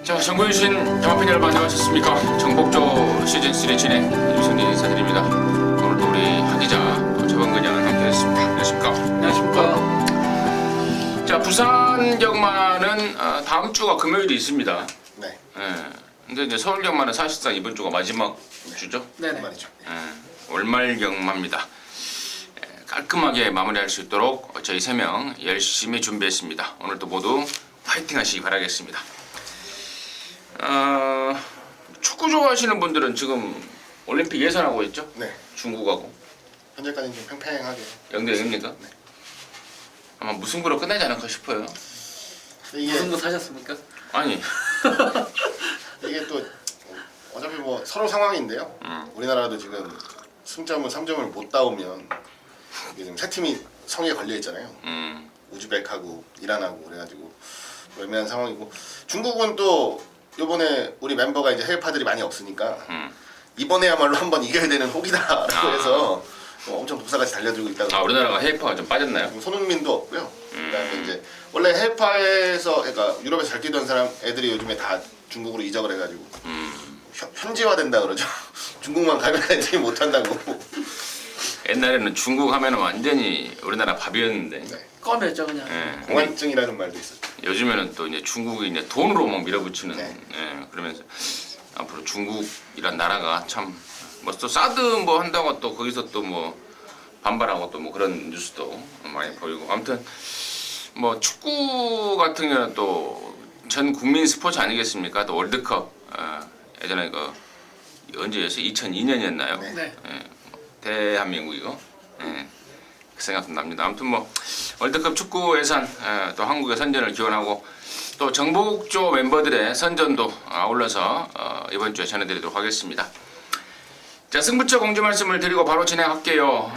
자, 정보유신 영화팬 여러분 안녕하셨습니까? 정복조 시즌3 진행 유성진 인사드립니다. 오늘도 우리 하기자 최범근 양을 함께 했습니다. 안녕하십니까? 안녕하십니까? 자, 부산 경마는 다음 주가 금요일이 있습니다. 네. 근데 이제 서울 경마는 사실상 이번 주가 마지막 주죠? 네네. 말이죠. 월말 경마입니다. 깔끔하게 마무리할 수 있도록 저희 3명 열심히 준비했습니다. 오늘도 모두 파이팅 하시기 바라겠습니다. 축구 좋아하시는 분들은 지금 올림픽 예선하고 있죠? 네. 중국하고 현재까지는 좀 팽팽하게. 0대 0입니까? 네. 아마 무승부로 끝나지 않을까 싶어요. 이게 무슨 거 사셨습니까? 아니 이게 또 어차피 뭐 서로 상황인데요. 우리나라도 지금 승점을 3점을 못 따오면 이게 지금 세 팀이 성에 걸려 있잖아요. 우즈벡하고 이란하고 그래가지고 애매한 상황이고, 중국은 또 이번에 우리 멤버가 이제 해외파들이 많이 없으니까 이번에야말로 한번 이겨야 되는 혹이다라고 해서 엄청 독사같이 달려들고 있다고. 우리나라가 해외파가 좀 빠졌나요? 손흥민도 없고요. 그다음에 이제 원래 해외파에서, 그러니까 유럽에서 잘 뛰던 사람 애들이 요즘에 다 중국으로 이적을 해가지고 현지화된다 그러죠. 중국만 가면 애들이 못한다고. 옛날에는 중국 하면은 완전히 우리나라 밥이었는데 네. 껌이었죠 그냥. 공안증이라는 말도 있었죠. 요즘에는 또 이제 중국이 이제 돈으로 막 밀어붙이는 네. 그러면서 앞으로 중국이란 나라가 참 뭐 또 사드 뭐 한다고 또 거기서 또 뭐 반발하고 또 뭐 그런 뉴스도 많이 보이고, 아무튼 뭐 축구 같은 경우는 또 전 국민 스포츠 아니겠습니까? 또 월드컵 예전에 그 언제였어요? 2002년이었나요? 네. 대한민국이고 그 생각도 납니다. 아무튼 뭐 월드컵 축구 예산 또 한국의 선전을 기원하고 또 정복조 멤버들의 선전도 아울러서 이번 주에 전해드리도록 하겠습니다. 자, 승부처 공지 말씀을 드리고 바로 진행할게요.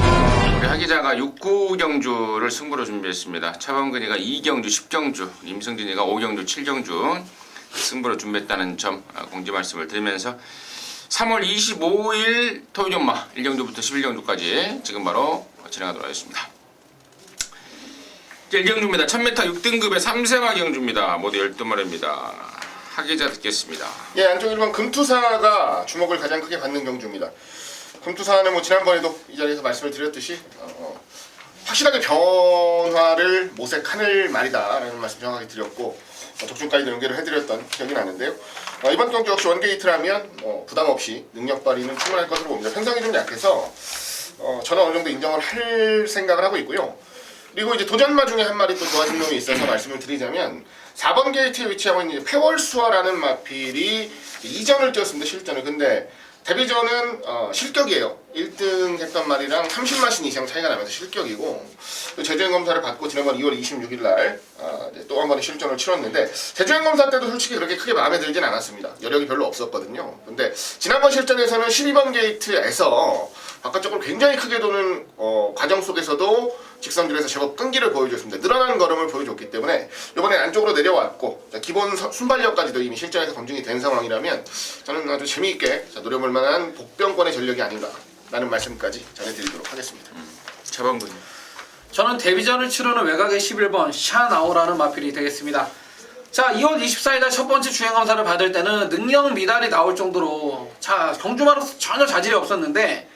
우리 하기자가 6구경주를 승부로 준비했습니다. 차범근이가 2경주 10경주, 임승진이가 5경주 7경주 승부로 준비했다는 점 공지 말씀을 드리면서 3월 25일 토요일 경마 1경주부터 11경주까지 지금 바로 진행하도록 하겠습니다. 1경주입니다. 1000m 6등급의 3세마 경주입니다. 모두 12마리입니다. 하기자 듣겠습니다. 예, 안쪽 1번 금투사가 주목을 가장 크게 받는 경주입니다. 금투사는 뭐 지난번에도 이 자리에서 말씀을 드렸듯이 확실하게 변화를 모색하는 말이다라는 말씀 정확하게 드렸고, 적중까지도 연계를 해드렸던 기억이 나는데요. 이번 경주 역시 원게이트라면 부담 없이 능력 발휘는 충분할 것으로 봅니다. 편성이 좀 약해서 저는 어느 정도 인정을 할 생각을 하고 있고요. 그리고 이제 도전마 중에 한 마리 또 좋아진 놈이 있어서 말씀을 드리자면 4번 게이트에 위치하고 있는 패월수아라는 마필이 2전을 뛰었습니다. 실전을. 근데 데뷔전은 실격이에요. 1등 했던 말이랑 30마신 이상 차이가 나면서 실격이고, 재주행 검사를 받고 지난번 2월 26일 날 또 한 번의 실전을 치렀는데, 재주행 검사 때도 솔직히 그렇게 크게 마음에 들진 않았습니다. 여력이 별로 없었거든요. 근데 지난번 실전에서는 12번 게이트에서 바깥쪽으로 굉장히 크게 도는 과정 속에서도 직선길에서 제법 끈기를 보여줬습니다. 늘어나는 걸음을 보여줬기 때문에 이번에 안쪽으로 내려왔고, 기본 순발력까지도 이미 실전에서 검증이 된 상황이라면 저는 아주 재미있게 노려볼 만한 복병권의 전력이 아닌가라는 말씀까지 전해드리도록 하겠습니다. 차범근. 저는 데뷔전을 치르는 외곽의 11번 샤나오라는 마필이 되겠습니다. 자, 2월 24일 날 첫 번째 주행 검사를 받을 때는 능력 미달이 나올 정도로 경주마로서 전혀 자질이 없었는데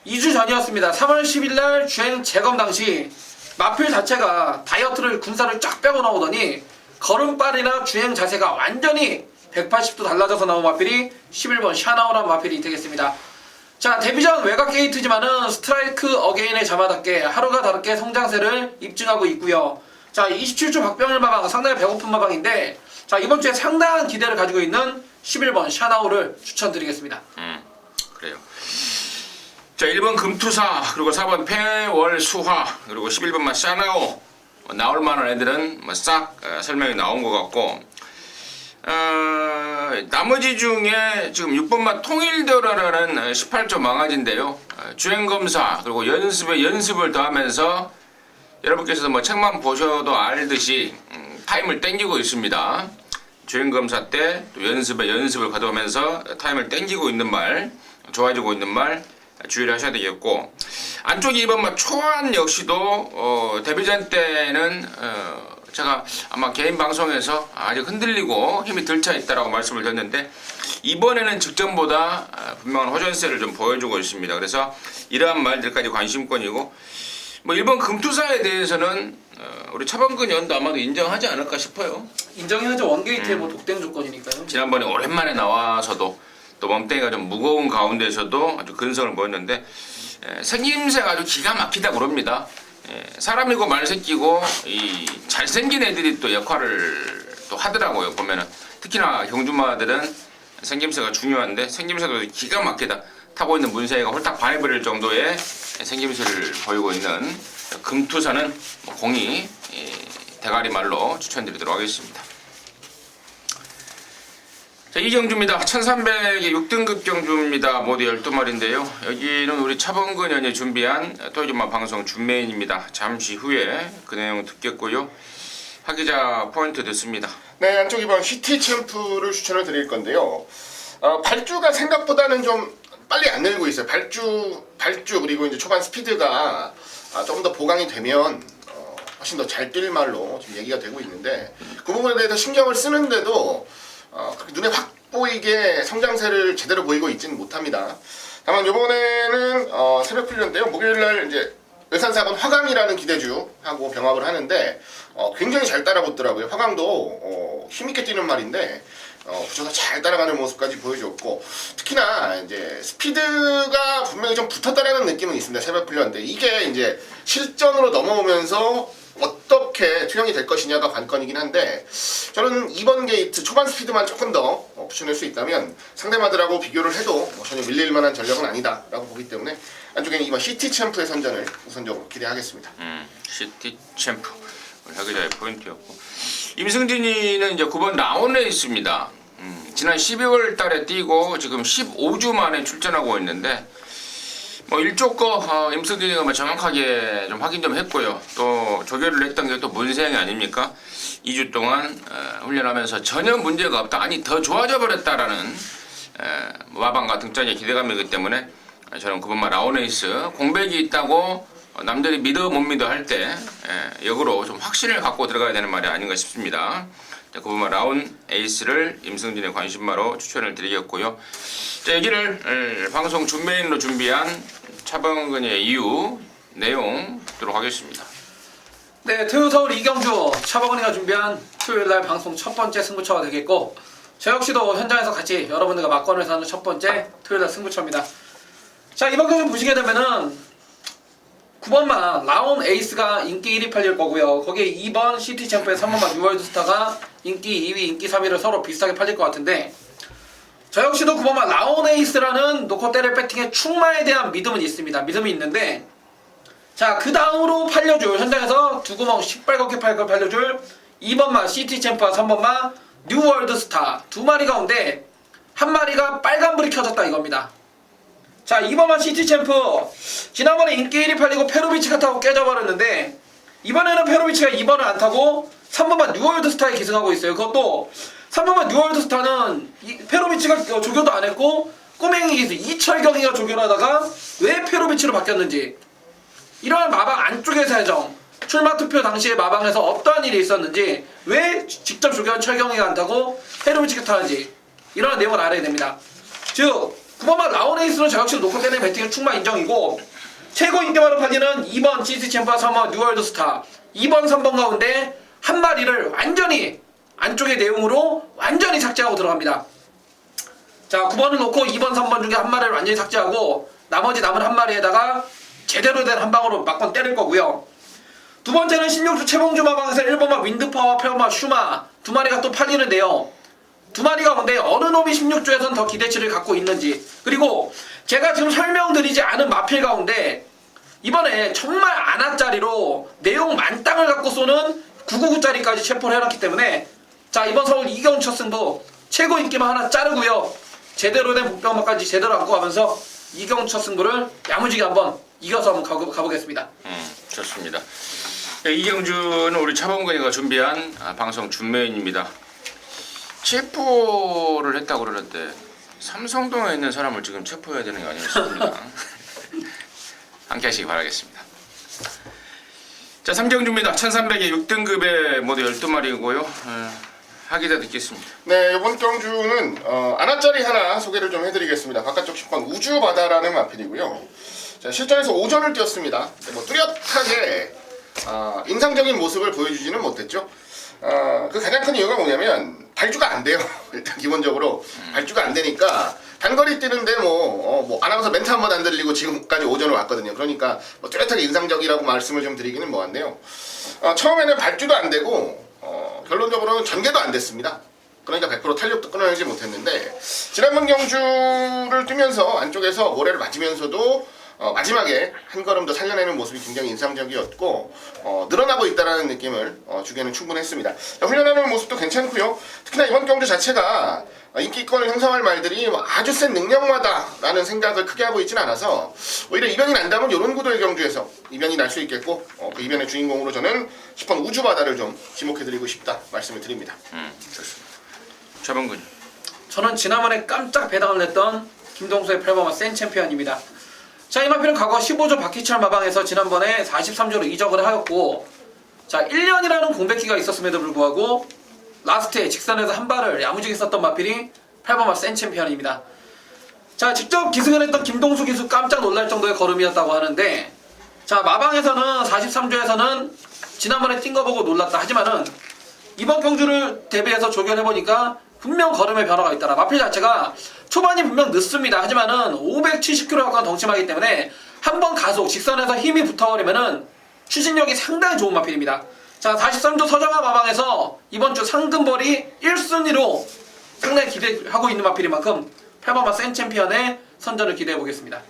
2주 전이었습니다. 3월 10일 날 주행 재검 당시 마필 자체가 다이어트를 군살을 쫙 빼고 나오더니 걸음발이나 주행 자세가 완전히 180도 달라져서 나온 마필이 11번 샤나오라는 마필이 되겠습니다. 자, 데뷔전 외곽 게이트지만은 스트라이크 어게인의 자마답게 하루가 다르게 성장세를 입증하고 있고요. 자, 27주 박병일 마방, 상당히 배고픈 마방인데, 자, 이번 주에 상당한 기대를 가지고 있는 11번 샤나오를 추천드리겠습니다. 그래요. 자, 1번 금투사, 그리고 4번 패월수화, 그리고 11번만 샤나오 나올 만한 애들은 싹 설명이 나온 것 같고, 나머지 중에 지금 6번만 통일대로라는 18조 망아지인데요. 주행검사 그리고 연습을 더하면서 여러분께서 뭐 책만 보셔도 알듯이 타임을 땡기고 있습니다. 주행검사 때 또 연습을 가져오면서 타임을 땡기고 있는 말, 좋아지고 있는 말 주의를 하셔야 되겠고, 안쪽에 2번만 초안 역시도 데뷔전 때는 제가 아마 개인 방송에서 아직 흔들리고 힘이 덜 차 있다라고 말씀을 드렸는데 이번에는 직전보다 분명한 호전세를 좀 보여주고 있습니다. 그래서 이러한 말들까지 관심권이고 뭐 일본 금투사에 대해서는 우리 차범근 의원도 아마도 인정하지 않을까 싶어요. 인정해야죠. 원게이트의 뭐 독점 조건이니까요. 지난번에 오랜만에 나와서도 또 몸뚱이가 좀 무거운 가운데서도 아주 근성을 보였는데 생김새가 아주 기가 막히다 그럽니다. 사람이고 말새끼고 이 잘생긴 애들이 또 역할을 또 하더라고요. 보면은 특히나 경주마들은 생김새가 중요한데 생김새도 기가 막히다. 타고 있는 문세가 홀딱 반해버릴 정도의 생김새를 보이고 있는 금투사는 공이 대가리 말로 추천드리도록 하겠습니다. 자, 이 경주입니다. 1300의 6등급 경주입니다. 모두 12마리인데요. 여기는 우리 차범근 의원이 준비한 토요일마 방송 준메인입니다. 잠시 후에 그 내용 듣겠고요. 하기자 포인트 듣습니다. 네, 안쪽 이번 시티 챔프를 추천을 드릴 건데요. 발주가 생각보다는 좀 빨리 안 늘고 있어요. 발주 그리고 이제 초반 스피드가 좀 더 보강이 되면 훨씬 더 잘 뛸 말로 지금 얘기가 되고 있는데 그 부분에 대해서 신경을 쓰는데도 눈에 확 보이게 성장세를 제대로 보이고 있지는 못합니다. 다만 이번에는 새벽 훈련인데요. 목요일날 이제 외산사건 화강이라는 기대주하고 병합을 하는데 굉장히 잘 따라붙더라고요. 화강도 힘있게 뛰는 말인데 붙여서 잘 따라가는 모습까지 보여줬고 특히나 이제 스피드가 분명히 좀 붙었다라는 느낌은 있습니다. 새벽 훈련인데 이게 이제 실전으로 넘어오면서 어떻게 투영이 될 것이냐가 관건이긴 한데 저는 이번 게이트 초반 스피드만 조금 더 붙여낼 수 있다면 상대마들하고 비교를 해도 전혀 밀릴 만한 전력은 아니다라고 보기 때문에 안쪽에는 이번 시티 챔프의 선전을 우선적으로 기대하겠습니다. 시티 챔프 하기자의 포인트였고 임승진이는 이제 9번 라운에 있습니다. 지난 12월 달에 뛰고 지금 15주 만에 출전하고 있는데 뭐 일쪽 거 임승진이가 뭐 정확하게 좀 확인 좀 했고요. 또 조교를 했던 게 또 문세영이 아닙니까? 2주 동안 훈련하면서 전혀 문제가 없다. 아니 더 좋아져 버렸다라는 마방과 등장의 기대감이기 때문에 저는 9번마 라운에이스 공백이 있다고 남들이 믿어 못 믿어 할 때 역으로 좀 확신을 갖고 들어가야 되는 말이 아닌가 싶습니다. 자, 9번마 라운 에이스를 임승진의 관심마로 추천을 드리겠고요. 자, 여기를 방송 준메인으로 준비한 차범근의 이유 내용 듣도록 하겠습니다. 네, 토요 서울 이경주 차범근이가 준비한 토요일날 방송 첫 번째 승부처가 되겠고 저 역시도 현장에서 같이 여러분들과 막건을 사는 첫 번째 토요일날 승부처입니다. 자, 이번 경기 보시게 되면은 9번만 라운 에이스가 인기 1위 팔릴 거고요. 거기에 2번 시티 챔프의 3번만 뉴월드 스타가 인기 2위, 인기 3위를 서로 비슷하게 팔릴 것 같은데 저 역시도 9번만 라운 에이스라는 놓고 때릴 배팅의 충마에 대한 믿음은 있습니다. 믿음이 있는데 자, 그 다음으로 팔려줄 현장에서 두 구멍 시뻘겋게 팔려줄 2번만 시티 챔프와 3번만 뉴월드 스타 두 마리 가운데 한 마리가 빨간불이 켜졌다 이겁니다. 자, 2번만 시티 챔프 지난번에 인기 1위 팔리고 페로비치가 타고 깨져버렸는데 이번에는 페로비치가 2번을 안 타고 3번만 뉴월드 스타에 기승하고 있어요. 그것도 3번만 뉴월드 스타는 페로비치가 조교도 안 했고 꼬맹이 기수 이철경이가 조교를 하다가 왜 페로비치로 바뀌었는지 이러한 마방 안쪽의 사정 출마 투표 당시에 마방에서 어떠한 일이 있었는지 왜 직접 조교한 철경이가 안 타고 페로비치가 타는지 이러한 내용을 알아야 됩니다. 즉 9번만 라운에이스는 저 역시 놓고 때리는 배팅의 충마 인정이고 최고 인기만으로 팔리는 2번 시티 챔프와 3번 뉴월드 스타 2번 3번 가운데 한 마리를 완전히 안쪽의 내용으로 완전히 삭제하고 들어갑니다. 자, 9번을 놓고 2번 3번 중에 한 마리를 완전히 삭제하고 나머지 남은 한 마리에다가 제대로 된 한 방으로 막건 때릴 거고요. 두 번째는 16주 최봉주 마방에서 1번만 윈드파와 페어마 슈마 두 마리가 또 팔리는데요. 두 마리 가운데 어느 놈이 16주에선 더 기대치를 갖고 있는지 그리고 제가 지금 설명드리지 않은 마필 가운데 이번에 정말 안하짜리로 내용 만땅을 갖고 쏘는 999짜리까지 체포를 해놨기 때문에 자, 이번 서울 이경주 첫 승부 최고 인기만 하나 자르고요. 제대로 된 복병마까지 제대로 안고 가면서 이경주 첫 승부를 야무지게 한번 이겨서 한번 가보겠습니다. 좋습니다. 이경주는 우리 차범근이가 준비한 방송 준메인입니다. 체포를 했다고 그러는데 삼성동에 있는 사람을 지금 체포해야 되는 게 아닌가 싶습니다. 함께 하시기 바라겠습니다. 자, 삼경주입니다. 1300에 6등급에 모두 12마리고요. 하기자 듣겠습니다. 네, 이번 경주는 아나짜리 하나 소개를 좀 해드리겠습니다. 바깥쪽 10번 우주바다라는 마필이고요. 자, 실전에서 오전을 뛰었습니다. 뭐 뚜렷하게 인상적인 모습을 보여주지는 못했죠. 그 가장 큰 이유가 뭐냐면 발주가 안 돼요. 일단 기본적으로 발주가 안 되니까 단거리 뛰는데 뭐 아나운서 멘트 한 번 안 들리고 지금까지 오전을 왔거든요. 그러니까 뭐 뚜렷하게 인상적이라고 말씀을 좀 드리기는 뭐한데요. 처음에는 발주도 안 되고 결론적으로는 전개도 안 됐습니다. 그러니까 100% 탄력도 끊어내지 못했는데 지난번 경주를 뛰면서 안쪽에서 모래를 맞으면서도 마지막에 한 걸음 더 살려내는 모습이 굉장히 인상적이었고 늘어나고 있다는 느낌을 주기에는 충분했습니다. 자, 훈련하는 모습도 괜찮고요. 특히나 이번 경주 자체가 인기권을 형성할 말들이 아주 센 능력마다라는 생각을 크게 하고 있지는 않아서 오히려 이변이 난다면 이런 구도의 경주에서 이변이 날 수 있겠고 그 이변의 주인공으로 저는 10번 우주바다를 좀 지목해드리고 싶다 말씀을 드립니다. 좋습니다. 최범근. 저는 지난번에 깜짝 배당을 냈던 김동수의 8번마 센 챔피언입니다. 자, 이 마필은 과거 15조 박희철 마방에서 지난번에 43조로 이적을 하였고, 자, 1년이라는 공백기가 있었음에도 불구하고 라스트에 직선에서 한 발을 야무지게 썼던 마필이 8번마 센 챔피언입니다. 자, 직접 기승을 했던 김동수 기수 깜짝 놀랄 정도의 걸음이었다고 하는데, 자, 마방에서는 43조에서는 지난번에 뛴 거 보고 놀랐다 하지만은 이번 경주를 대비해서 조견해보니까 분명 걸음의 변화가 있더라. 마필 자체가 초반이 분명 늦습니다. 하지만은 570kg 가까운 덩치마기 때문에 한번 가속, 직선에서 힘이 붙어버리면은 추진력이 상당히 좋은 마필입니다. 자, 43조 서정아 마방에서 이번 주 상금벌이 1순위로 상당히 기대하고 있는 마필인 만큼 8번마 센 챔피언의 선전을 기대해 보겠습니다.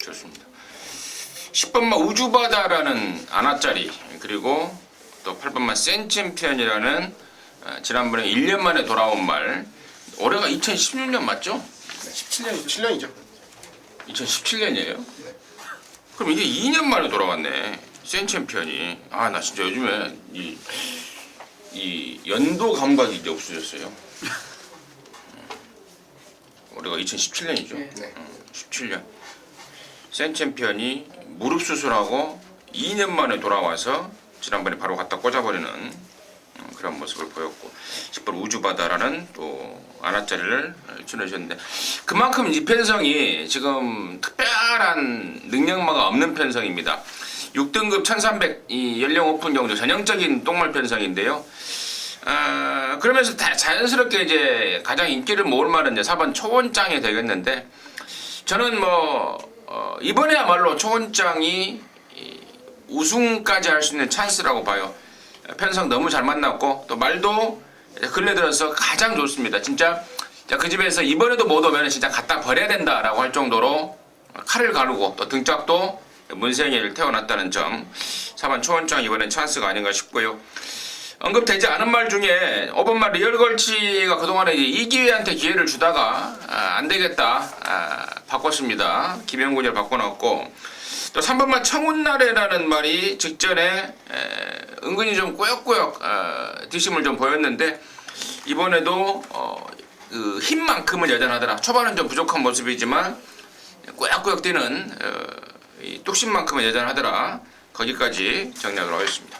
좋습니다. 10번마 우주바다라는 아나짜리, 그리고 또 8번마 센 챔피언이라는 지난번에 1년 만에 돌아온 말. 올해가 2016년 맞죠? 17년이죠. 7년이죠. 2017년이에요? 그럼 이게 2년 만에 돌아왔네. 센 챔피언이. 나 진짜 요즘에 이 연도 감각이 이제 없어졌어요. 올해가 2017년이죠. 네. 17년. 센 챔피언이 무릎 수술하고 2년 만에 돌아와서 지난번에 바로 갖다 꽂아버리는 그런 모습을 보였고, 10번 우주바다라는 또 아나짜리를 출연하셨는데, 그만큼 이 편성이 지금 특별한 능력마가 없는 편성입니다. 6등급 1300 이 연령 오픈 경주 전형적인 똥말 편성인데요. 그러면서 자연스럽게 이제 가장 인기를 모을 말은 이제 4번 초원장이 되겠는데, 저는 이번에야말로 초원장이 우승까지 할 수 있는 찬스라고 봐요. 편성 너무 잘 만났고 또 말도 근래 들어서 가장 좋습니다. 진짜 그 집에서 이번에도 못 오면 진짜 갖다 버려야 된다라고 할 정도로 칼을 가르고 또 등짝도 문생이를 태워놨다는 점, 4번 초원장 이번엔 찬스가 아닌가 싶고요. 언급되지 않은 말 중에 5번말 리얼걸치가 그동안에 이제 이기회한테 기회를 주다가 안 되겠다 바꿨습니다. 김영군이를 바꿔놨고, 또 3번만 청운나래라는 말이 직전에 은근히 좀 꾸역꾸역 뒷심을 좀 보였는데, 이번에도 그 힘만큼은 여전하더라. 초반은 좀 부족한 모습이지만 꾸역꾸역 뛰는 이 뚝심만큼은 여전하더라. 거기까지 정리하도록 하겠습니다.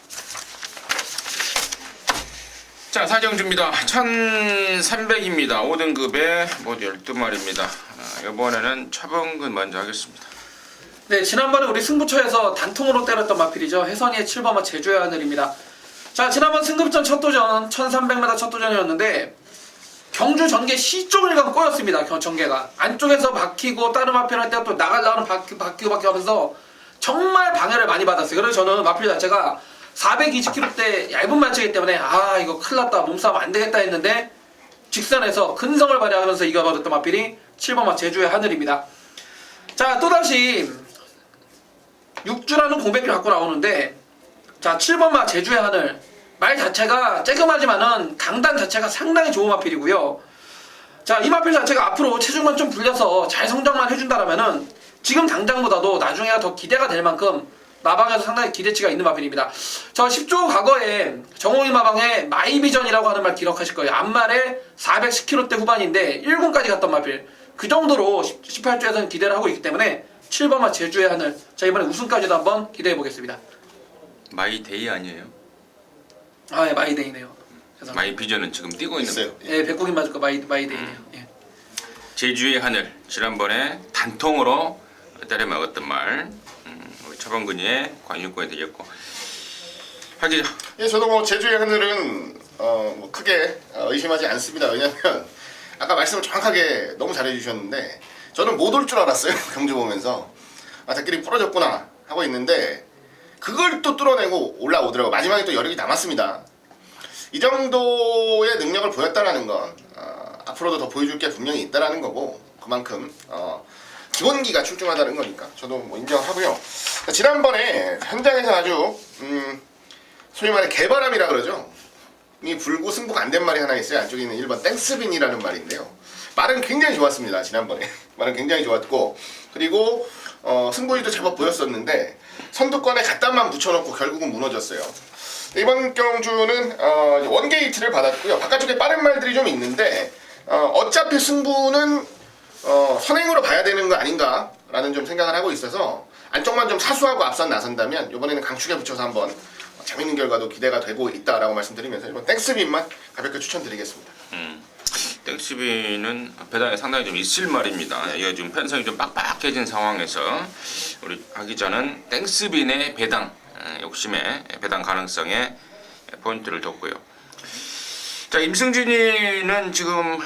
자, 사경주입니다. 1300입니다. 5등급에 모두 12마리입니다. 이번에는 차범근 먼저 하겠습니다. 네, 지난번에 우리 승부처에서 단통으로 때렸던 마필이죠. 혜선이의 7번마 제주의 하늘입니다. 자, 지난번 승급전 첫 도전 1300m 첫 도전이었는데 경주 전개 C쪽을 꼬였습니다. 전개가 안쪽에서 박히고 다른 마필 할 때 또 나가려는 박히고 하면서 정말 방해를 많이 받았어요. 그래서 저는 마필 자체가 420kg대 얇은 마치기 때문에 이거 큰일 났다, 몸싸움 안 되겠다 했는데 직선에서 근성을 발휘하면서 이겨버렸던 마필이 7번마 제주의 하늘입니다. 자, 또다시 6주라는 공백기를 갖고 나오는데, 자, 7번마 제주의 하늘 말 자체가 쬐끔하지만은 강단 자체가 상당히 좋은 마필이고요. 자, 이 마필 자체가 앞으로 체중만 좀 불려서 잘 성장만 해준다라면은 지금 당장보다도 나중에가 더 기대가 될 만큼 마방에서 상당히 기대치가 있는 마필입니다. 저 10조 과거에 정홍이 마방에 마이비전이라고 하는 말 기억하실 거예요. 앞말에 410kg대 후반인데 1군까지 갔던 마필. 그 정도로 18조에서는 기대를 하고 있기 때문에 7번마 제주의 하늘. 자, 이번에 우승까지도 한번 기대해 보겠습니다. 마이데이 아니에요? 아, 예, 마이데이네요. 죄송합니다. 마이비전은 지금 뛰고 있는 있어요. 거예요. 예, 백곡이 맞을 거 마이데이네요. 예. 제주의 하늘 지난번에 단통으로 때려 먹었던 말 우리 차범근이의 관심권이 되겠고 하기죠. 예, 저도 뭐 제주의 하늘은 뭐 크게 의심하지 않습니다. 왜냐면 아까 말씀을 정확하게 너무 잘해주셨는데 저는 못 올 줄 알았어요. 경주 보면서 대끼리 부러졌구나 하고 있는데 그걸 또 뚫어내고 올라오더라고. 마지막에 또 여력이 남았습니다. 이 정도의 능력을 보였다라는 건 앞으로도 더 보여줄 게 분명히 있다라는 거고 그만큼 기본기가 출중하다는 거니까 저도 뭐 인정하고요. 지난번에 현장에서 아주 소위 말해 개바람이라 그러죠. 이 불고 승부가 안 된 말이 하나 있어요. 안쪽에 있는 1번 땡스빈이라는 말인데요. 말은 굉장히 좋았습니다. 지난번에 말은 굉장히 좋았고 그리고 승부위도 제법 보였었는데 선두권에 갖다만 붙여놓고 결국은 무너졌어요. 이번 경주는 원게이트를 받았고요. 바깥쪽에 빠른 말들이 좀 있는데 어차피 승부는 선행으로 봐야 되는 거 아닌가라는 좀 생각을 하고 있어서 안쪽만 좀 사수하고 앞선 나선다면 이번에는 강축에 붙여서 한번 재밌는 결과도 기대가 되고 있다라고 말씀드리면서 이번 땡스빈만 가볍게 추천드리겠습니다. 땡스빈은 배당에 상당히 좀 있을 말입니다. 이게 지금 편성이 좀 빡빡해진 상황에서 우리 하기자는 땡스빈의 배당 욕심에 배당 가능성에 포인트를 뒀고요. 자, 임승진이는 지금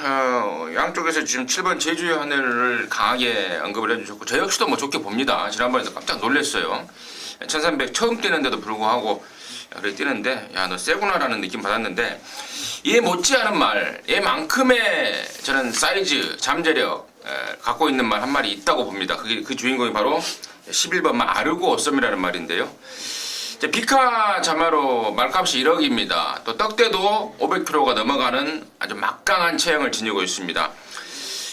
양쪽에서 지금 7번 제주의 하늘을 강하게 언급을 해주셨고 저 역시도 뭐 좋게 봅니다. 지난번에도 깜짝 놀랐어요. 1300 처음 뛰는데도 불구하고 그래 뛰는데 야 너 세구나라는 느낌 받았는데 얘 못지않은 말 얘만큼의 저는 사이즈 잠재력 갖고 있는 말 한 마리 있다고 봅니다. 그게 그 주인공이 바로 11번 아르고 어썸이라는 말인데요. 비카 자마로 말값이 1억입니다. 또 떡대도 500kg가 넘어가는 아주 막강한 체형을 지니고 있습니다.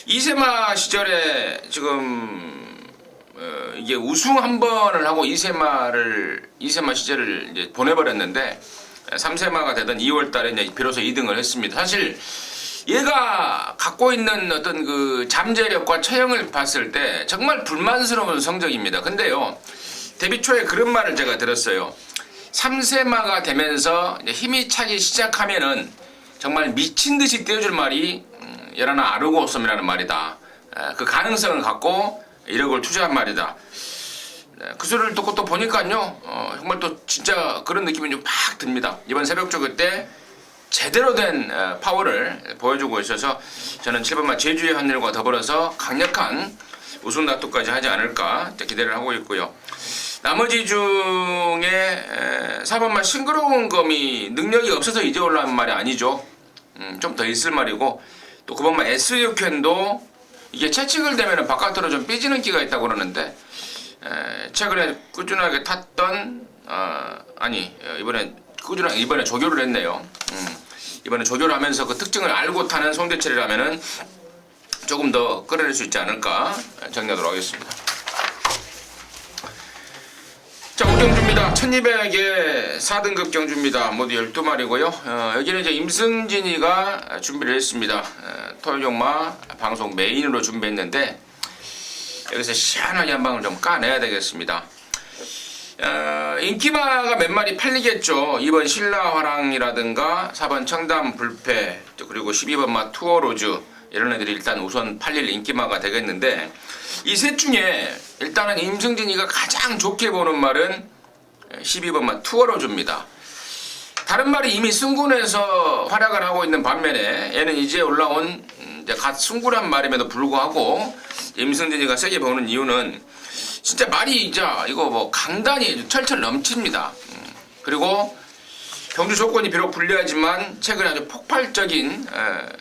이세마 시절에 지금 이게 우승 한 번을 하고 이세마 시절을 이제 보내버렸는데 3세마가 되던 2월달에 이제 비로소 2등을 했습니다. 사실 얘가 갖고 있는 어떤 그 잠재력과 체형을 봤을 때 정말 불만스러운 성적입니다. 근데요. 데뷔 초에 그런 말을 제가 들었어요. 3세마가 되면서 힘이 차기 시작하면은 정말 미친 듯이 떼어줄 말이 열하나 아르고섬이라는 말이다. 그 가능성을 갖고 1억을 투자한 말이다. 그 소리를 듣고 또 보니까요. 정말 또 진짜 그런 느낌이 좀 팍 듭니다. 이번 새벽조 때 제대로 된 파워를 보여주고 있어서 저는 7번마 제주의 하늘과 더불어서 강력한 우승 다투까지 하지 않을까 기대를 하고 있고요. 나머지 중에 4번만 싱그러운 검이 능력이 없어서 이제 올라온 말이 아니죠. 좀 더 있을 말이고 또 9번만 SU캔도 이게 채찍을 대면 바깥으로 좀 삐지는 기가 있다고 그러는데 최근에 꾸준하게 탔던 이번에 조교를 했네요. 이번에 조교를 하면서 그 특징을 알고 타는 송대철이라면은 조금 더 끌어낼 수 있지 않을까 정리하도록 하겠습니다. 자, 우경주입니다. 1200의 4등급 경주입니다. 모두 12마리고요. 여기는 이제 임승진이가 준비를 했습니다. 토요일용마 방송 메인으로 준비했는데 여기서 시원하게 한 방을 좀 까내야 되겠습니다. 인기마가 몇 마리 팔리겠죠. 2번 신라화랑이라든가 4번 청담 불패 그리고 12번 마 투어로즈 이런 애들이 일단 우선 팔릴 인기마가 되겠는데 이 셋 중에 일단은 임승진이가 가장 좋게 보는 말은 12번만 투어로즈입니다. 다른 말이 이미 승군에서 활약을 하고 있는 반면에 얘는 이제 올라온 갓 승군한 말임에도 불구하고 임승진이가 세게 보는 이유는 진짜 말이 이거 뭐 강단이 철철 넘칩니다. 그리고 경주 조건이 비록 불리하지만 최근에 아주 폭발적인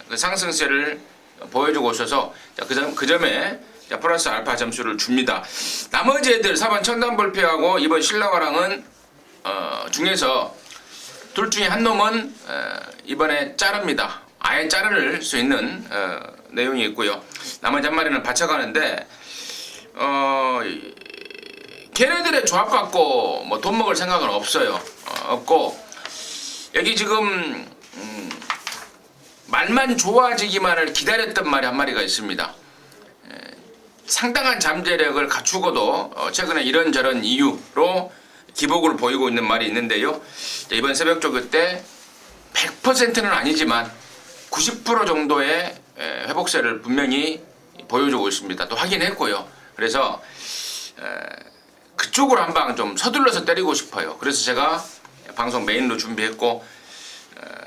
그 상승세를 보여주고 있어서 그 점에 플러스 알파 점수를 줍니다. 나머지 애들 4번 청담불패하고 2번 신라화랑은 중에서 둘 중에 한 놈은 이번에 자릅니다. 아예 자를 수 있는 내용이 있고요. 나머지 한 마리는 받쳐가는데 걔네들의 조합 갖고 뭐 돈 먹을 생각은 없어요. 없고 여기 지금 말만 좋아지기만을 기다렸던 말이 한 마리가 있습니다. 상당한 잠재력을 갖추고도 최근에 이런저런 이유로 기복을 보이고 있는 말이 있는데요. 자, 이번 새벽 조교 때 100%는 아니지만 90% 정도의 회복세를 분명히 보여주고 있습니다. 또 확인했고요. 그래서 그쪽으로 한 방 좀 서둘러서 때리고 싶어요. 그래서 제가 방송 메인으로 준비했고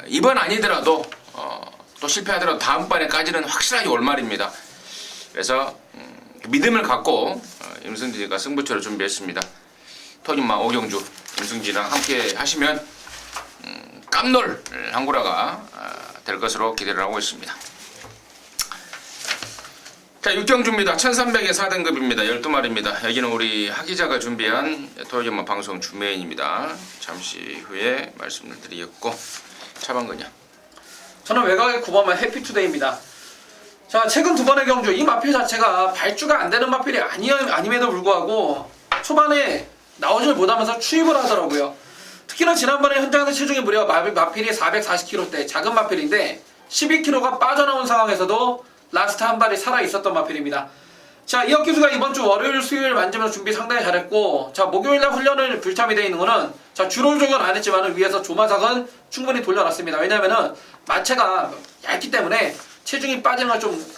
이번 아니더라도 또 실패하더라도 다음번에까지는 확실하게 올 말입니다. 그래서 믿음을 갖고 임승진이가 승부처를 준비했습니다. 토님마 오경주 임승진이랑 함께 하시면 깜놀 한구라가 될 것으로 기대를 하고 있습니다. 자, 6경주입니다. 1300의 4등급입니다. 12마리입니다. 여기는 우리 하기자가 준비한 토요일마 방송 주메인입니다. 잠시 후에 말씀을 드리겠고 차방근요. 저는 외곽의 9번만 해피투데이입니다. 자, 최근 두 번의 경주 이 마필 자체가 발주가 안 되는 마필이 아님에도 불구하고 초반에 나오질 못하면서 추입을 하더라고요. 특히나 지난번에 현장에서 체중이 무려 마필이 440kg대 작은 마필인데 12kg가 빠져나온 상황에서도 라스트 한 발이 살아있었던 마필입니다. 자, 이혁기수가 이번 주 월요일 수요일 만지면서 준비 상당히 잘했고, 자, 목요일날 훈련을 불참이 되어 있는 거는, 자, 주로 조건 안 했지만은 위에서 조마삭은 충분히 돌려놨습니다. 왜냐면은 마체가 얇기 때문에 체중이 빠지는 걸 좀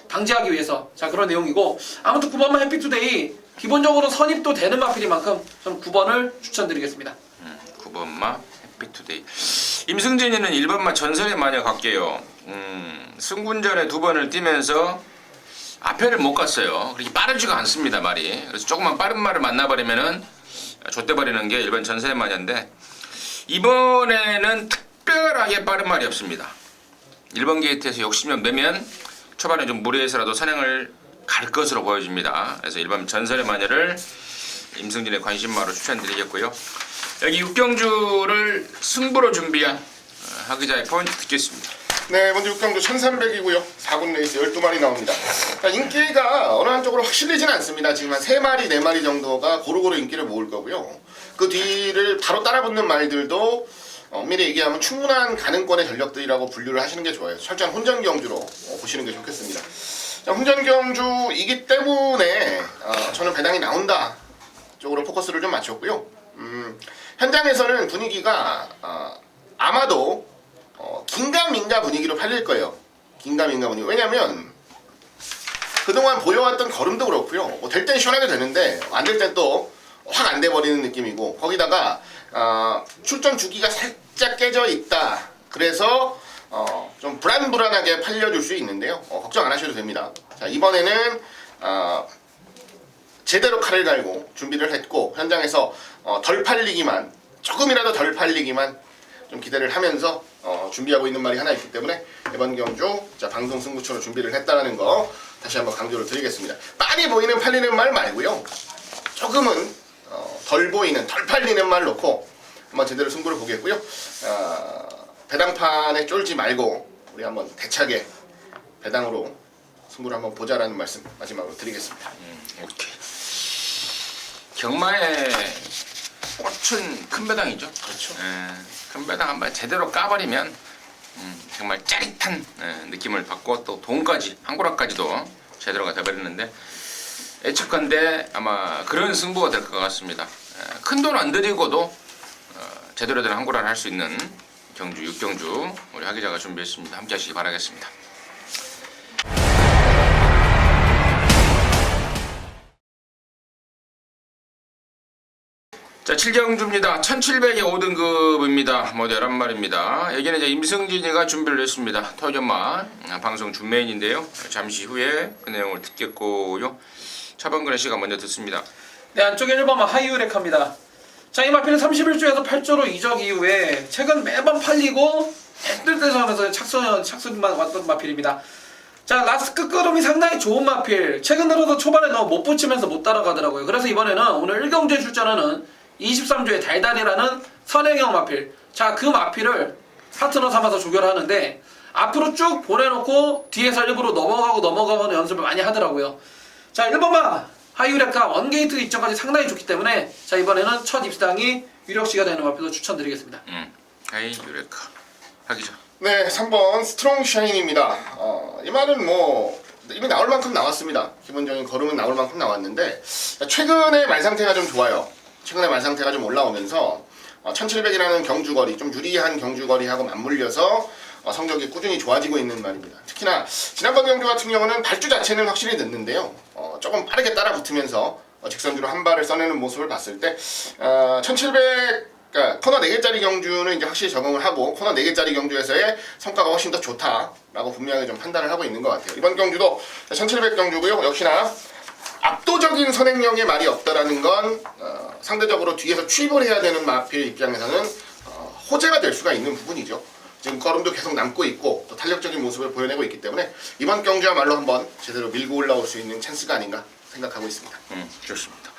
방지하기 위해서. 자, 그런 내용이고, 아무튼 9번만 해피투데이 기본적으로 선입도 되는 마필인 만큼 저는 9번을 추천드리겠습니다. 9번마 해피투데이. 임승진이는 1번마 전설의 마녀 갈게요. 승군전에 2번을 뛰면서 앞에를 못 갔어요. 그렇게 빠르지가 않습니다, 말이. 그래서 조금만 빠른 말을 만나버리면은 좆대버리는 게 일반 전설의 마녀인데 이번에는 특별하게 빠른 말이 없습니다. 1번 게이트에서 욕심을 내면 초반에 좀 무리해서라도 선행을 갈 것으로 보여집니다. 그래서 1번 전설의 마녀를 임승진의 관심마로 추천드리겠고요. 여기 6경주를 승부로 준비한 하기자의 포인트 듣겠습니다. 네, 먼저 6경주 1300이고요. 4군 레이스 12마리 나옵니다. 인기가 어느 한쪽으로 확실히지는 않습니다. 지금 한 3마리, 4마리 정도가 고루고루 인기를 모을 거고요. 그 뒤를 바로 따라붙는 말들도 엄밀히 얘기하면 충분한 가능권의 전력들이라고 분류를 하시는 게 좋아요. 철저한 혼전 경주로 보시는 게 좋겠습니다. 자, 혼전 경주이기 때문에 저는 배당이 나온다 쪽으로 포커스를 좀 맞췄고요. 현장에서는 분위기가 아마도 긴가민가 분위기로 팔릴 거예요. 긴가민가 분위기. 왜냐면 그동안 보여왔던 걸음도 그렇고요. 될 땐 시원하게 되는데 안 될 땐 또 확 안 돼버리는 느낌이고, 거기다가 출전 주기가 살짝 깨져 있다. 그래서 좀 불안불안하게 팔려줄 수 있는데요. 걱정 안 하셔도 됩니다. 자, 이번에는 제대로 칼을 갈고 준비를 했고, 현장에서 덜 팔리기만, 조금이라도 덜 팔리기만 좀 기대를 하면서 준비하고 있는 말이 하나 있기 때문에 이번 경주 자, 방송 승부처로 준비를 했다는 거 다시 한번 강조를 드리겠습니다. 많이 보이는 팔리는 말 말고요, 조금은 덜 보이는, 덜 팔리는 말 놓고 한번 제대로 승부를 보겠고요. 배당판에 쫄지 말고 우리 한번 대차게 배당으로 승부를 한번 보자라는 말씀 마지막으로 드리겠습니다. 오케이. 경마의 꽃은 큰 배당이죠. 그렇죠. 큰 배당 한번 제대로 까버리면 정말 짜릿한 느낌을 받고 또 돈까지, 한구락까지도 제대로가 돼버리는데, 예측컨대 아마 그런 승부가 될 것 같습니다. 큰 돈 안 들이고도 제대로 된 한구락을 할 수 있는 경주 6경주 우리 하기자가 준비했습니다. 함께 하시기 바라겠습니다. 자, 7경주입니다. 1700의 5등급입니다. 모두 11마리입니다. 여기는 이제 임승진이가 준비를 했습니다. 토요일마 방송 준메인인데요. 잠시 후에 그 내용을 듣겠고요. 차범근의 시간 먼저 듣습니다. 네, 안쪽에 1번만 하이유렉합니다. 자, 이 마필은 31조에서 8조로 이적 이후에 최근 매번 팔리고 애뜰때서 하면서 착순만 왔던 마필입니다. 자, 라스트 끝걸음이 상당히 좋은 마필. 최근 들어서 초반에 너무 못 붙이면서 못 따라가더라고요. 그래서 이번에는 오늘 1경주에 출전하는 23조의 달달이라는 선행형 마필. 자, 그 마필을 파트너 삼아서 조결하는데 앞으로 쭉 보내놓고 뒤에서 일부러 넘어가는 연습을 많이 하더라고요. 자, 1번만 하이유렉카 원게이트 입장까지 상당히 좋기 때문에 자, 이번에는 첫 입상이 유력시가 되는 마필로 추천드리겠습니다. 하이유렉카 하기자. 네, 3번 스트롱 샤인입니다. 이 말은 뭐 이미 나올 만큼 나왔습니다. 기본적인 걸음은 나올 만큼 나왔는데 최근에 말 상태가 좀 좋아요. 최근에 말 상태가 좀 올라오면서 1700이라는 경주거리, 좀 유리한 경주거리하고 맞물려서 성적이 꾸준히 좋아지고 있는 말입니다. 특히나 지난번 경주 같은 경우는 발주 자체는 확실히 늦는데요. 조금 빠르게 따라붙으면서 직선주로 한 발을 써내는 모습을 봤을 때 1700 그러니까 코너 4개짜리 경주는 이제 확실히 적응을 하고 코너 4개짜리 경주에서의 성과가 훨씬 더 좋다라고 분명히 좀 판단을 하고 있는 것 같아요. 이번 경주도 1700 경주고요. 역시나 압도적인 선행력의 말이 없다라는 건 상대적으로 뒤에서 추입을 해야 되는 마필 입장에서는 호재가 될 수가 있는 부분이죠. 지금 걸음도 계속 남고 있고 또 탄력적인 모습을 보여내고 있기 때문에 이번 경주야말로 한번 제대로 밀고 올라올 수 있는 찬스가 아닌가 생각하고 있습니다. 좋습니다.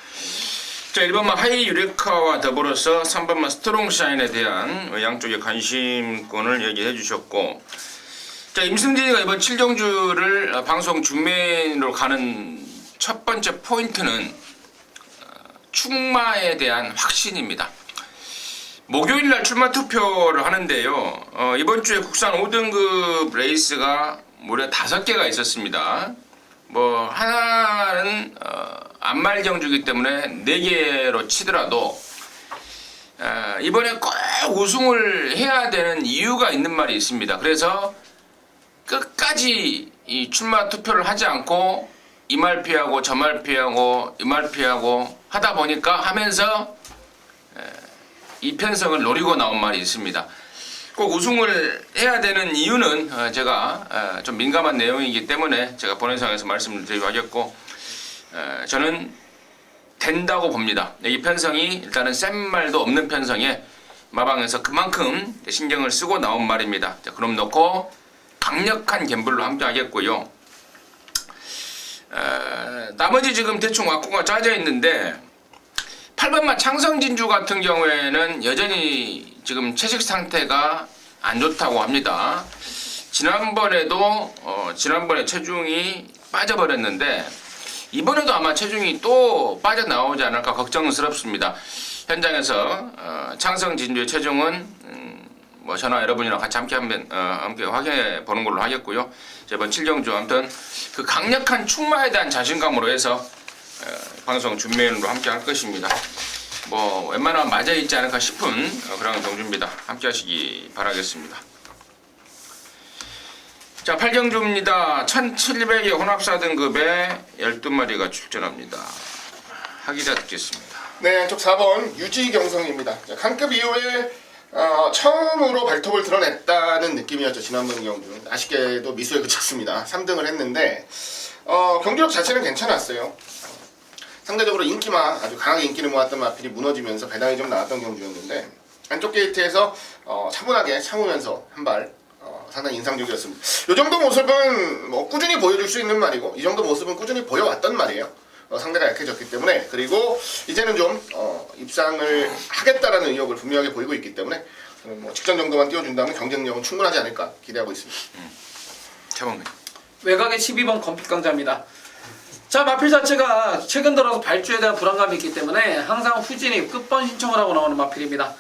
자, 1번마 하이 유레카와 더불어서 3번마 스트롱샤인에 대한 양쪽의 관심권을 얘기해 주셨고, 자, 임승진이가 이번 7경주를 방송 준비로 가는 첫 번째 포인트는 출마에 대한 확신입니다. 목요일날 출마 투표를 하는데요. 이번 주에 국산 5등급 레이스가 무려 5개가 있었습니다. 뭐 하나는 안말 경주이기 때문에 4개로 치더라도 이번에 꼭 우승을 해야 되는 이유가 있는 말이 있습니다. 그래서 끝까지 이 출마 투표를 하지 않고 이 말 피하고 저 말 피하고 이 말 피하고 하다 보니까 하면서 이 편성을 노리고 나온 말이 있습니다. 꼭 우승을 해야 되는 이유는 제가 좀 민감한 내용이기 때문에 제가 본회상에서 말씀을 드리고 하겠고, 저는 된다고 봅니다. 이 편성이 일단은 센 말도 없는 편성에 마방에서 그만큼 신경을 쓰고 나온 말입니다. 자, 그럼 놓고 강력한 갬블로 함께 하겠고요. 나머지 지금 대충 왁구가 짜져 있는데 8번마 창성진주 같은 경우에는 여전히 지금 채식 상태가 안 좋다고 합니다. 지난번에 체중이 빠져버렸는데 이번에도 아마 체중이 또 빠져나오지 않을까 걱정스럽습니다. 현장에서 창성진주의 체중은 뭐 전화 여러분이랑 같이 함께 확인해 보는 걸로 하겠고요. 이번 7경주 아무튼 그 강력한 충마에 대한 자신감으로 해서 방송 준비로 함께 할 것입니다. 뭐 웬만하면 맞아 있지 않을까 싶은 그런 경주입니다. 함께 하시기 바라겠습니다. 자, 8경주입니다. 1700의 혼합사 등급에 12마리가 출전합니다. 하기자 듣겠습니다. 네, 양쪽 4번 유지경성입니다. 칸급 이후에 처음으로 발톱을 드러냈다는 느낌이었죠. 지난번 경주 아쉽게도 미수에 그쳤습니다. 3등을 했는데 경기력 자체는 괜찮았어요. 상대적으로 인기만 아주 강하게 인기를 모았던 마필이 무너지면서 배당이 좀 나왔던 경주였는데 안쪽 게이트에서 차분하게 참으면서 한 발 상당히 인상적이었습니다. 이 정도 모습은 뭐 꾸준히 보여줄 수 있는 말이고 이 정도 모습은 꾸준히 보여왔던 말이에요. 상대가 약해졌기 때문에, 그리고 이제는 좀 입상을 하겠다라는 의욕을 분명하게 보이고 있기 때문에 뭐 직전 정도만 띄워준다면 경쟁력은 충분하지 않을까 기대하고 있습니다. 차범근. 외곽의 12번 건픽강자입니다. 자, 마필 자체가 최근 들어서 발주에 대한 불안감이 있기 때문에 항상 후진입 끝번 신청을 하고 나오는 마필입니다.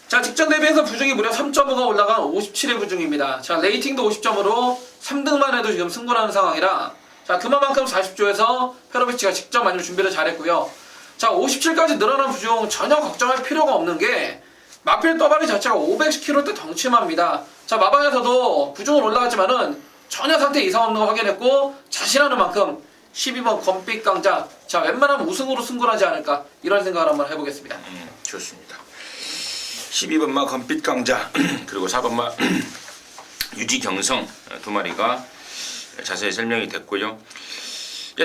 자, 직전 대비해서 부중이 무려 3.5가 올라간 57의 부중입니다. 자, 레이팅도 50점으로 3등만 해도 지금 승부하는 상황이라, 자, 그만큼 40조에서 페로비치가 직접 많이 준비를 잘했고요. 자, 57까지 늘어난 부중 전혀 걱정할 필요가 없는 게 마필 떠발이 자체가 510kg대 덩치만합니다. 자, 마방에서도 부중은 올라갔지만은 전혀 상태 이상 없는 거 확인했고 자신하는 만큼 12번 건빛 강자, 자, 웬만하면 우승으로 승부하지 않을까 이런 생각을 한번 해보겠습니다. 좋습니다. 12번마 건빛 강자 그리고 4번마 유지경성 2마리가 자세히 설명이 됐고요.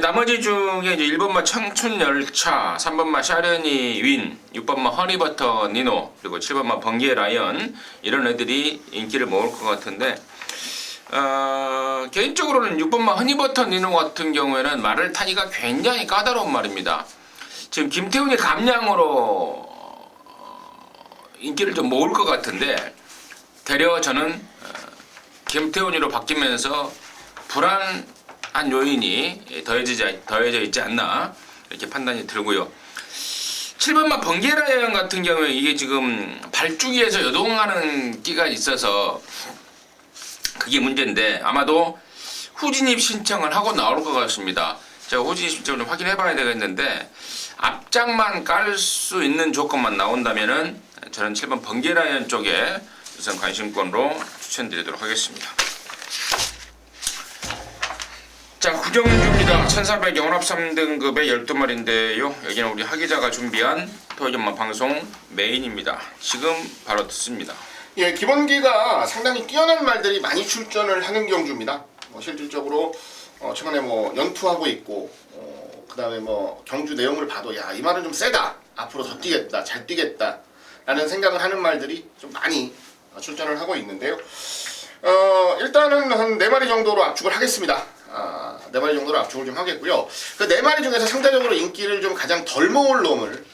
나머지 중에 이제 1번마 청춘열차, 3번마 샤르니 윈, 6번마 허니버터 니노, 그리고 7번마 번개 라이언, 이런 애들이 인기를 모을 것 같은데, 개인적으로는 6번마 허니버터 니노 같은 경우에는 말을 타기가 굉장히 까다로운 말입니다. 지금 김태훈이 감량으로 인기를 좀 모을 것 같은데, 되려 저는 김태훈이로 바뀌면서 불안한 요인이 더해져 있지 않나 이렇게 판단이 들고요. 7번마 번개라이언 같은 경우에 이게 지금 발주기에서 요동하는 끼가 있어서 그게 문제인데 아마도 후진입 신청을 하고 나올 것 같습니다. 제가 후진입 신청을 좀 확인해 봐야 되겠는데 앞장만 깔 수 있는 조건만 나온다면은 저는 7번 번개라이언 쪽에 우선 관심권으로 추천드리도록 하겠습니다. 자, 구경주입니다. 1400 영원합 3등급의 12마리인데요. 여기는 우리 하기자가 준비한 토요일마 방송 메인입니다. 지금 바로 듣습니다. 예, 기본기가 상당히 뛰어난 말들이 많이 출전을 하는 경주입니다. 실질적으로 최근에 뭐 연투하고 있고 그다음에 뭐 경주 내용을 봐도 야, 이 말은 좀 세다. 앞으로 더 뛰겠다. 잘 뛰겠다. 라는 생각을 하는 말들이 좀 많이 출전을 하고 있는데요. 일단은 한 4마리 정도로 압축을 하겠습니다. 4마리 정도로 압축을 좀 하겠고요. 그 4마리 중에서 상대적으로 인기를 좀 가장 덜 모을 놈을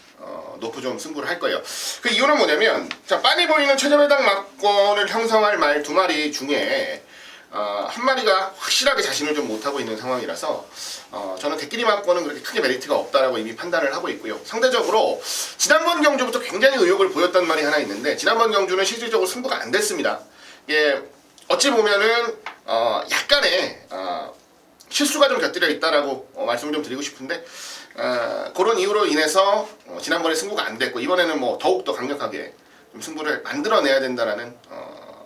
놓고 좀 승부를 할 거예요. 그 이유는 뭐냐면, 자, 빤히 보이는 최저배당 막권을 형성할 말 2마리 중에 한 마리가 확실하게 자신을 좀 못하고 있는 상황이라서 저는 대끼리 막권은 그렇게 크게 메리트가 없다라고 이미 판단을 하고 있고요. 상대적으로 지난번 경주부터 굉장히 의욕을 보였던 말이 하나 있는데, 지난번 경주는 실질적으로 승부가 안 됐습니다. 이게 어찌 보면은 약간의 실수가 좀 곁들여 있다라고 말씀을 좀 드리고 싶은데, 그런 이유로 인해서 지난번에 승부가 안 됐고 이번에는 뭐 더욱더 강력하게 좀 승부를 만들어내야 된다라는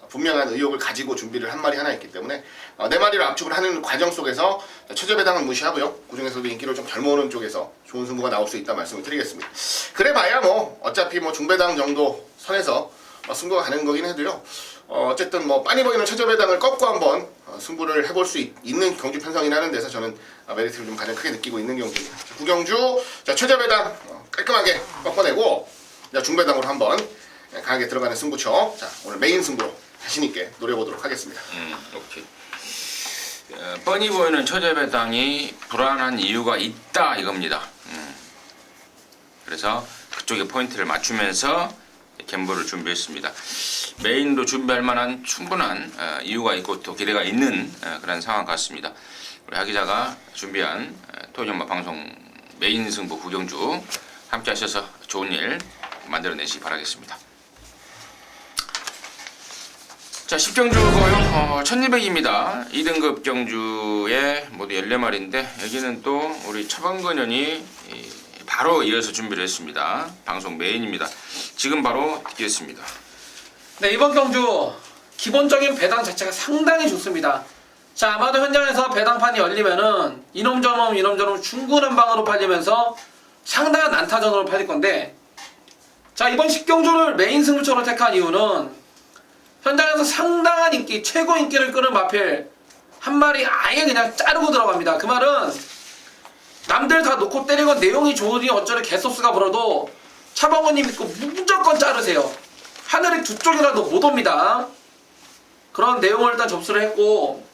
분명한 의욕을 가지고 준비를 한 마리 하나 있기 때문에 4마리를 압축을 하는 과정 속에서 최저배당은 무시하고요. 그 중에서도 인기를 좀 덜 모으는 쪽에서 좋은 승부가 나올 수 있다 말씀을 드리겠습니다. 그래봐야 뭐 어차피 뭐 중배당 정도 선에서 승부가 가는 거긴 해도요. 어쨌든 뭐 빤히 보이는 최저배당을 꺾고 한번 승부를 해볼 수 있는 경주 편성이라는 데서 저는 메리트를 좀 가장 크게 느끼고 있는 경주입니다. 구경주, 자, 최저배당 깔끔하게 꺾어내고, 자, 중배당으로 한번 강하게 들어가는 승부처. 자, 오늘 메인 승부로 자신있게 노려보도록 하겠습니다. 오케이. 뻔히 보이는 최저배당이 불안한 이유가 있다 이겁니다. 그래서 그쪽에 포인트를 맞추면서 갬블을 준비했습니다. 메인도 준비할 만한 충분한 이유가 있고 또 기대가 있는 그런 상황 같습니다. 우리 하기자가 준비한 토요일마 방송 메인 승부 구경주 함께 하셔서 좋은 일 만들어내시기 바라겠습니다. 자, 10경주고요. 1200입니다. 2등급 경주에 모두 14마리인데 여기는 또 우리 차범근현이 바로 이어서 준비를 했습니다. 방송 메인입니다. 지금 바로 듣겠습니다. 네, 이번 경주 기본적인 배당 자체가 상당히 좋습니다. 자, 아마도 현장에서 배당판이 열리면은 이놈 저놈 중구난방으로 팔리면서 상당한 난타전으로 팔릴 건데, 자, 이번 10경주를 메인 승부처로 택한 이유는 현장에서 상당한 인기, 최고 인기를 끄는 마필 한 마리 아예 그냥 자르고 들어갑니다. 그 말은 남들 다 놓고 때리고 내용이 좋으니 어쩌래 개소스가 불어도 차범근님 믿고 무조건 자르세요. 하늘이 두 쪽이라도 못 옵니다. 그런 내용을 일단 접수를 했고,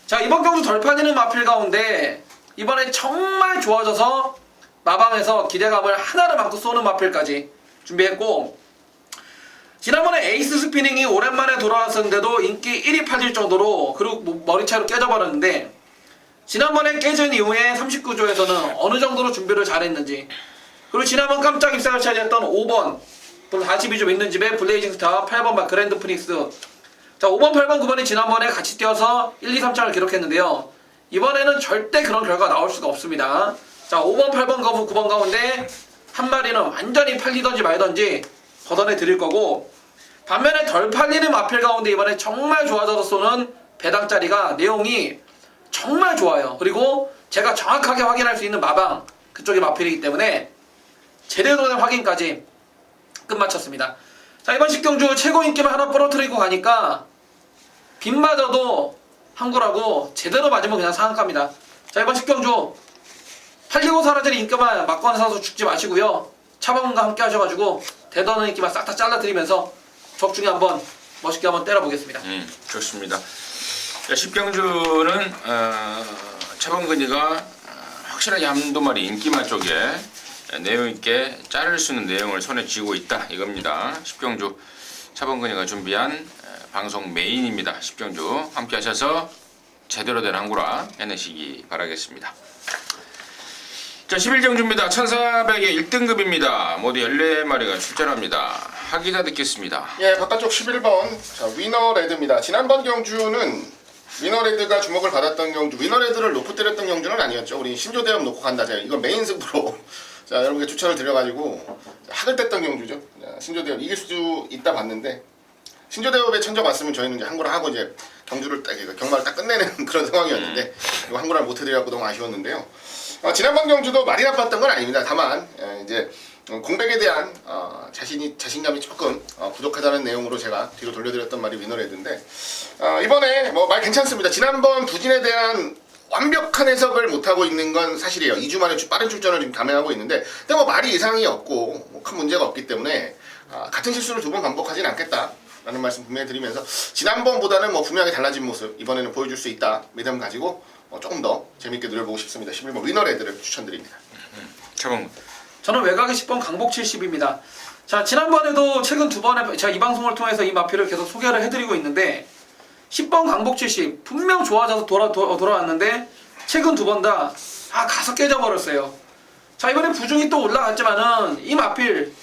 자, 이번 경주 덜 팔리는 마필 가운데 이번에 정말 좋아져서 마방에서 기대감을 하나를 안고 쏘는 마필까지 준비했고, 지난번에 에이스 스피닝이 오랜만에 돌아왔었는데도 인기 1위 팔릴 정도로, 그리고 뭐 머리 차이로 깨져버렸는데, 지난번에 깨진 이후에 39조에서는 어느 정도로 준비를 잘했는지, 그리고 지난번 깜짝 입상을 차지했던 5번 또 다시 비좀 있는 집에 블레이징 스타, 8번 그랜드 프닉스. 자, 5번 8번 9번이 지난번에 같이 뛰어서 1, 2, 3창을 기록했는데요. 이번에는 절대 그런 결과 나올 수가 없습니다. 자, 5번 8번 9번 가운데 한 마리는 완전히 팔리던지 말던지 걷어내 드릴 거고, 반면에 덜 팔리는 마필 가운데 이번에 정말 좋아져서 쏘는 배당짜리가 내용이 정말 좋아요. 그리고 제가 정확하게 확인할 수 있는 마방, 그쪽이 마필이기 때문에 제대로 된 확인까지 끝마쳤습니다. 자, 이번 10경주 최고 인기만 하나 부러뜨리고 가니까 빗맞아도 항구라고 제대로 맞으면 그냥 상한가입니다. 자, 이번 10경주 팔리고 사라질 인기만 막권 사서 죽지 마시고요. 차범근과 함께 하셔가지고 대단한 인기만 싹 다 잘라드리면서 적중에 한번 멋있게 한번 때려보겠습니다. 좋습니다. 10경주는 차범근이가 확실하게 한두 마리 인기만 쪽에 내용있게 자를 수 있는 내용을 손에 쥐고 있다 이겁니다. 10경주 차범근이가 준비한 방송 메인입니다. 10경주 함께 하셔서 제대로 된 항구라 해내시기 바라겠습니다. 자, 11경주입니다. 1400의 1등급입니다. 모두 14마리가 출전합니다. 하기자 듣겠습니다. 예, 바깥쪽 11번. 자, 위너레드입니다. 지난번 경주는 위너레드가 주목을 받았던 경주, 위너레드를 놓고 때렸던 경주는 아니었죠. 우리 신조대업 놓고 간다. 자, 이건 메인 승부로 자, 여러분께 추천을 드려가지고 학을 뗐던 경주죠. 자, 신조대업 이길 수 있다 봤는데 신조대업에 천적 왔으면 저희는 이제 한구를 하고 이제 경주를 딱 경마를 딱 끝내는 그런 상황이었는데 이거 한구를 못 해드려갖고 너무 아쉬웠는데요. 지난번 경주도 말이 나빴던 건 아닙니다. 다만 이제 공백에 대한 자신감이 조금 부족하다는 내용으로 제가 뒤로 돌려드렸던 말이 위너레드인데 이번에 뭐 말 괜찮습니다. 지난번 부진에 대한 완벽한 해석을 못하고 있는 건 사실이에요. 2주 만에 빠른 출전을 지금 감행하고 있는데 근데 뭐 말이 이상이 없고 뭐 큰 문제가 없기 때문에 같은 실수를 2번 반복하지는 않겠다라는 말씀 분명히 드리면서 지난번보다는 뭐 분명히 달라진 모습 이번에는 보여줄 수 있다 믿음 가지고 조금 더 재밌게 누려보고 싶습니다. 11번 위너레드를 추천드립니다. 차범. 저는 외곽의 10번 강복 70입니다. 자, 지난번에도 최근 두 번에 제가 이 방송을 통해서 이 마필을 계속 소개를 해드리고 있는데 10번 강복 70 분명 좋아져서 돌아왔는데 최근 두 번 다 가서 깨져버렸어요. 자, 이번에 부중이 또 올라갔지만은 이 마필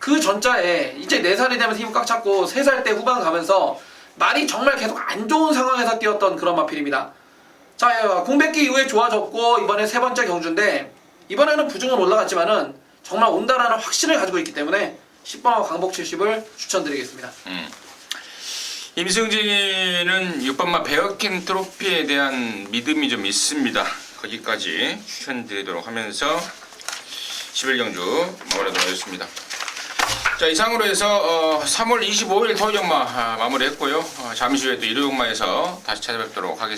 그 전자에 이제 4살이 되면서 힘을 꽉 찼고 3살 때 후반 가면서 말이 정말 계속 안 좋은 상황에서 뛰었던 그런 마필입니다. 자, 공백기 이후에 좋아졌고 이번에 세 번째 경주인데 이번에는 부중은 올라갔지만은 정말 온다라는 확신을 가지고 있기 때문에 10번과 강복 70을 추천드리겠습니다. 임승진은 6번마 베어킨 트로피에 대한 믿음이 좀 있습니다. 거기까지 추천드리도록 하면서 11경주 마무리하도록 하겠습니다. 자, 이상으로 해서 3월 25일 토요정마 마무리했고요. 잠시 후에 또 일요일마에서 다시 찾아뵙도록 하겠습니다.